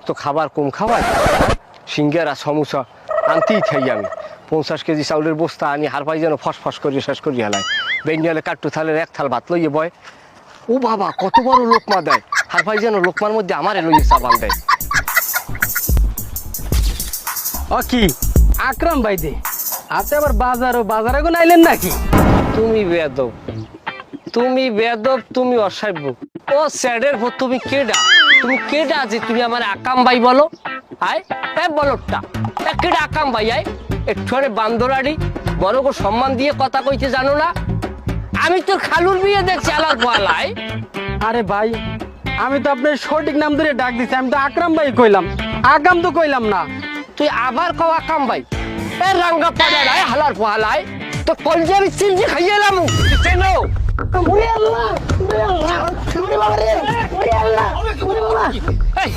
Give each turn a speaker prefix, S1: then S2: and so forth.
S1: তো খাবার কম খাওয়াই, সিঙ্গারা সমোসা আনতেই থাই আমি। 50 কেজি চাউলের বস্তা আনি, হার পাই যেন ফসফস করে শেষ করি হেলায়। বেঞ্জালে কাট্টু থালের এক থাল ভাত লইয়ে বয়। ও বাবা, কত বড় লোকমা দেয়। হার পাই যেন লোকমার মধ্যে আমারে লইয়ে চাবান দেয়।
S2: ও কি আকরাম ভাই দে, আপনি আবার বাজারে গো নাইলেন নাকি?
S1: তুমি বেয়াদব, তুমি বেয়াদব, তুমি অসভ্য। ও স্যাডের ভোর, তুমি কেডা? তুমি কেডা যে তুমি আমার আকাম ভাই বলো? আয় এ বলটা কেডা আকাম ভাই? আয় একটুখানে বান্দরাড়ি, বড় করে সম্মান দিয়ে কথা কইতে জানো না? আমি তোর খালুর বিয়ে দেখছি আলার পালায়।
S2: আরে ভাই, আমি তো আপনার সঠিক নাম ধরে ডাক দিছি, আমি তো আকরাম ভাই কইলাম, আকাম তো কইলাম না।
S1: তুই আবার কও আকাম ভাই? এ রাঙ্গা পাড়ায় আয় হালার পালায়, তো কলজে আমি চিনজি খাইয়ে এলাম কেন? এই